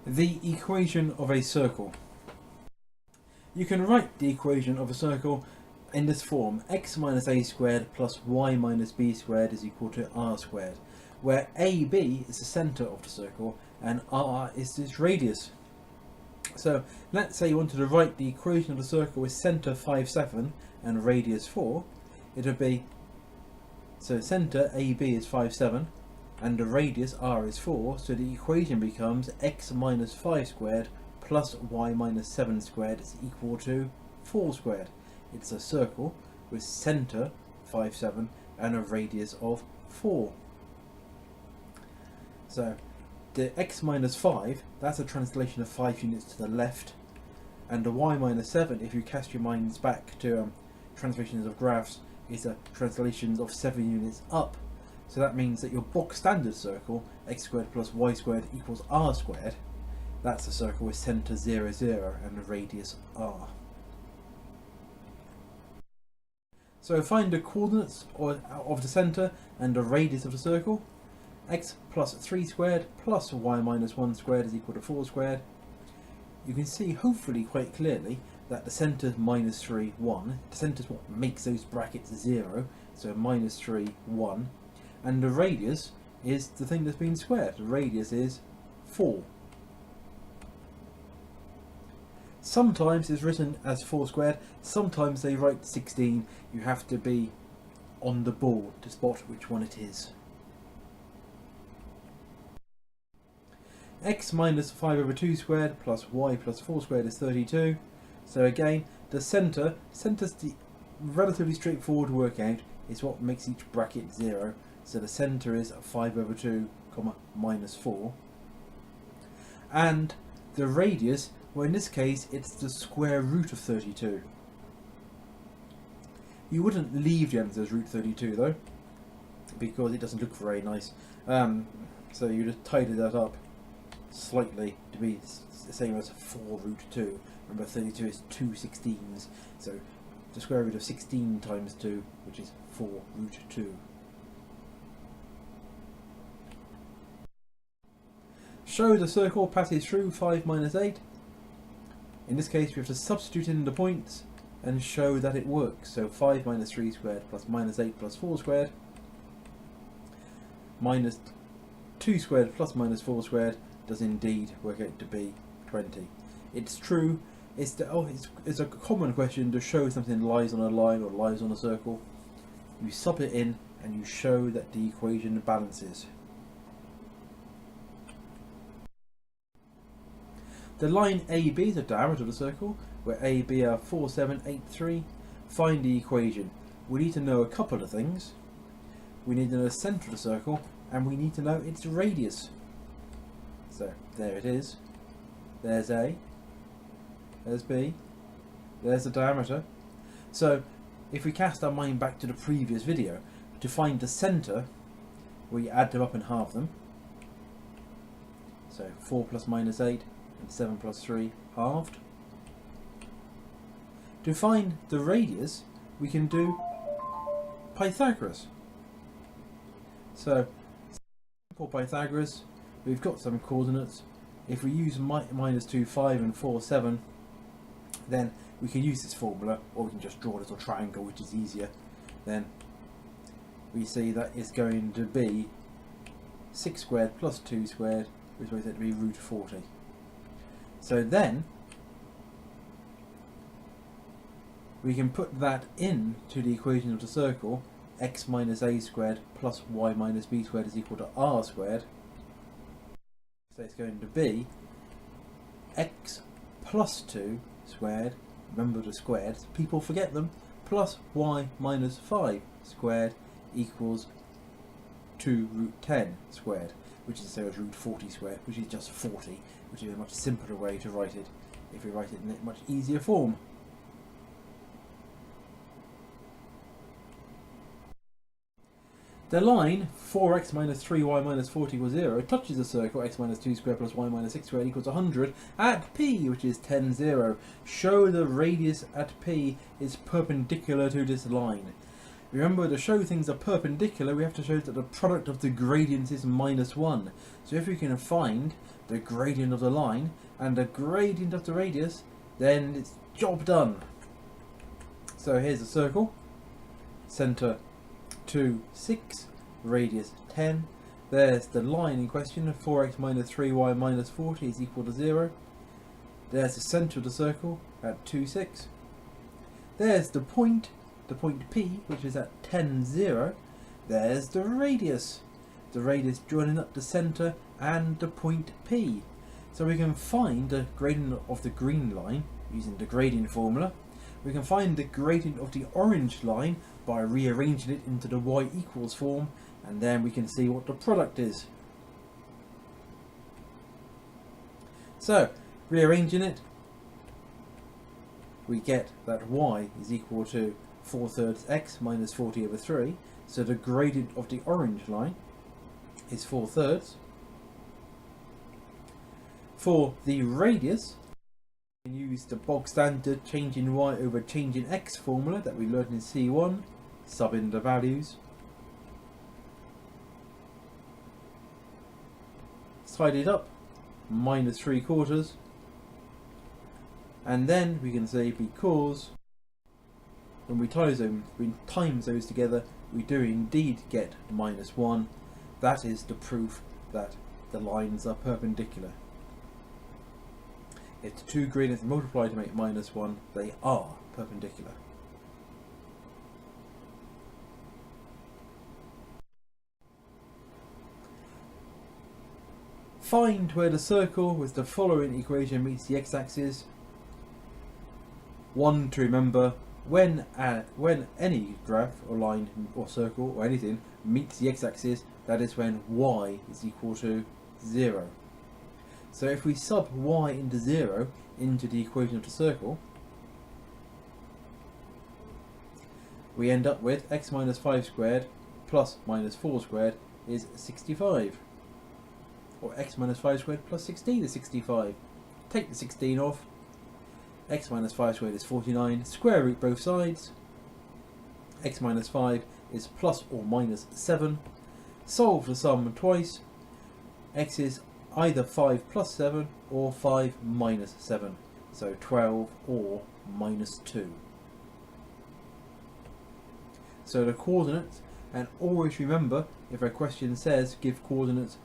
The equation of a circle. You can write the equation of a circle in this form: x minus a squared plus y minus b squared is equal to r squared, where AB is the centre of the circle and r is its radius. So let's say you wanted to write the equation of the circle with centre 5, 7 and radius 4. It would be, so centre AB is 5, 7 and the radius r is 4, so the equation becomes x minus 5 squared plus y minus 7 squared is equal to 4 squared. It's a circle with centre 5, 7 and a radius of 4. So the x minus 5, that's a translation of 5 units to the left, and the y minus 7, if you cast your minds back to translations of graphs, is a translation of 7 units up. So that means that your box standard circle, x squared plus y squared equals r squared, that's a circle with centre 0, 0 and a radius r. So find the coordinates of the centre and the radius of the circle. X plus 3 squared plus y minus 1 squared is equal to 4 squared. You can see hopefully quite clearly that the centre is minus 3, 1. The centre is what makes those brackets 0, so minus 3, 1. And the radius is the thing that's been squared. The radius is 4. Sometimes it's written as 4 squared, sometimes they write 16. You have to be on the ball to spot which one it is. X minus 5 over 2 squared plus y plus 4 squared is 32. So again, the centre's the relatively straightforward to work out. It's what makes each bracket 0. So the centre is 5 over 2, minus 4. And the radius, well in this case it's the square root of 32. You wouldn't leave the answer as root 32 though, because it doesn't look very nice. So you just tidy that up slightly to be the same as 4 root 2. Remember 32 is 2 16s, so the square root of 16 times 2, which is 4 root 2. Show the circle passes through 5 minus 8. In this case we have to substitute in the points and show that it works. So 5 minus 3 squared plus minus 8 plus 4 squared minus 2 squared plus minus 4 squared does indeed work out to be 20. It's true. It's a common question to show something lies on a line or lies on a circle. You sub it in and you show that the equation balances. The line AB is the diameter of the circle, where AB are 4, 7, 8, 3. Find the equation. We need to know a couple of things. We need to know the centre of the circle, and we need to know its radius. So there it is. There's A, there's B, there's the diameter. So if we cast our mind back to the previous video, to find the centre, we add them up and halve them. So 4 plus minus 8 and 7 plus 3 halved. To find the radius, we can do Pythagoras. So for Pythagoras, we've got some coordinates. If we use minus 2, 5 and 4, 7, then we can use this formula, or we can just draw a little triangle, which is easier. Then we see that it's going to be 6 squared plus 2 squared, which works out to be root 40. So then we can put that into the equation of the circle. X minus a squared plus y minus b squared is equal to r squared. So it's going to be x plus 2 squared, remember the squares, people forget them, plus y minus 5 squared equals 2 root 10 squared, which is the same as root 40 squared, which is just 40, which is a much simpler way to write it if we write it in a much easier form. The line 4x minus 3y minus 40 equals 0 touches the circle x minus 2 squared plus y minus 6 squared equals 100 at P, which is 10, 0. Show the radius at P is perpendicular to this line. Remember, to show things are perpendicular, we have to show that the product of the gradients is -1. So if we can find the gradient of the line and the gradient of the radius, then it's job done. So here's a circle, centre 2, 6, radius 10. There's the line in question, 4x minus 3y minus 40 is equal to 0. There's the centre of the circle at 2, 6. There's the point P, which is at 10, 0. There's the radius joining up the centre and the point P. So we can find the gradient of the green line using the gradient formula. We can find the gradient of the orange line by rearranging it into the y equals form, and then we can see what the product is. So, rearranging it, we get that y is equal to 4/3 x minus 40 over 3. So the gradient of the orange line is 4/3. For the radius, we can use the bog standard change in y over change in x formula that we learned in C1, sub in the values. Tidy it up, -3/4. And then we can say, because when we times those together, we do indeed get -1. That is the proof that the lines are perpendicular. If the two gradients multiply to make -1, they are perpendicular. Find where the circle with the following equation meets the x-axis. One to remember, when any graph or line or circle or anything meets the x-axis, that is when y is equal to 0. So if we sub y into 0 into the equation of the circle, we end up with x minus 5 squared plus minus 4 squared is 65. Or x minus 5 squared plus 16 is 65. Take the 16 off. X minus 5 squared is 49. Square root both sides. X minus 5 is plus or minus 7. Solve the sum twice. X is either 5 plus 7 or 5 minus 7. So 12 or minus 2. So the coordinates, and always remember, if a question says give coordinates,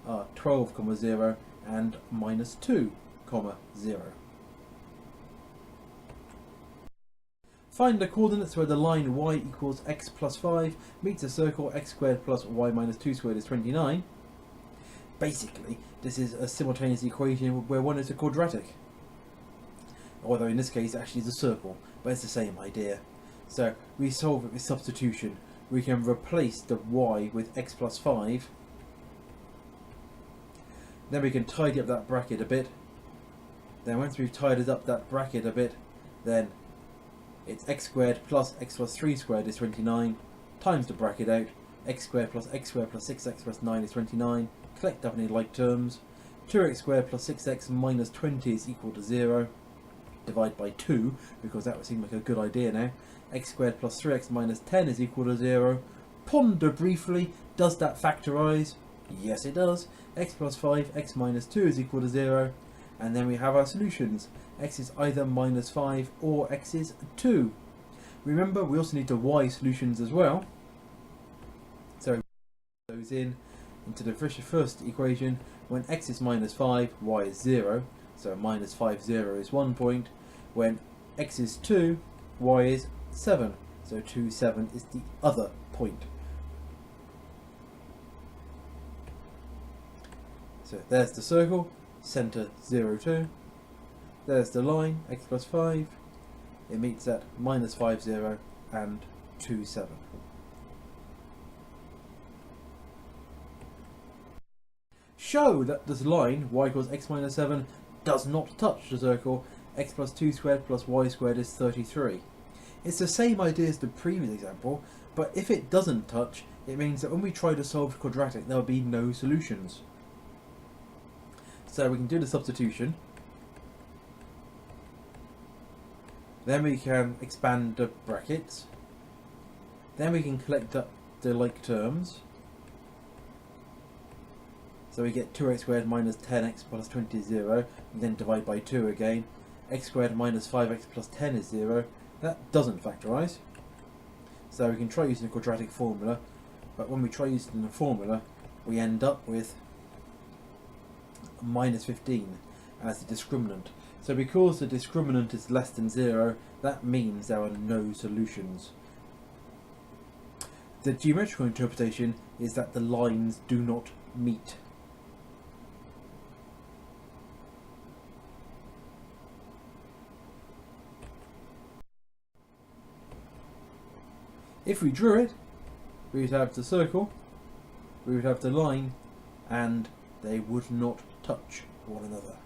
are 12, 0 and minus 2, 0. Find the coordinates where the line y equals x plus 5 meets a circle x squared plus y minus 2 squared is 29. Basically, this is a simultaneous equation where one is a quadratic. Although in this case actually it's a circle, but it's the same idea. So we solve it with substitution. We can replace the y with x plus 5. Then we can tidy up that bracket a bit. Then once we've tidied up that bracket a bit, then it's x squared plus x plus 3 squared is 29, times the bracket out, x squared plus 6x plus 9 is 29, collect up any like terms, 2x squared plus 6x minus 20 is equal to 0, divide by 2, because that would seem like a good idea now, x squared plus 3x minus 10 is equal to 0, ponder briefly, does that factorise? Yes it does. X plus 5, x minus 2 is equal to 0, and then we have our solutions. X is either minus 5 or x is 2. Remember, we also need the y solutions as well. So those into the first equation. When x is minus 5, y is 0. So minus 5, 0 is 1 point. When x is 2, y is 7. So 2, 7 is the other point. So there's the circle, centre 0, 2. There's the line, x plus 5. It meets at minus 5, 0 and 2, 7. Show that this line, y equals x minus 7, does not touch the circle. X plus 2 squared plus y squared is 33. It's the same idea as the previous example, but if it doesn't touch, it means that when we try to solve the quadratic, there will be no solutions. So we can do the substitution. Then we can expand the brackets. Then we can collect up the like terms. So we get 2x squared minus 10x plus 20 is 0. We then divide by 2 again. X squared minus 5x plus 10 is 0. That doesn't factorise. So we can try using a quadratic formula, but when we try using the formula, we end up with minus 15 as the discriminant. So because the discriminant is less than 0, that means there are no solutions. The geometrical interpretation is that the lines do not meet. If we drew it, we would have the circle, we would have the line, and they would not touch one another.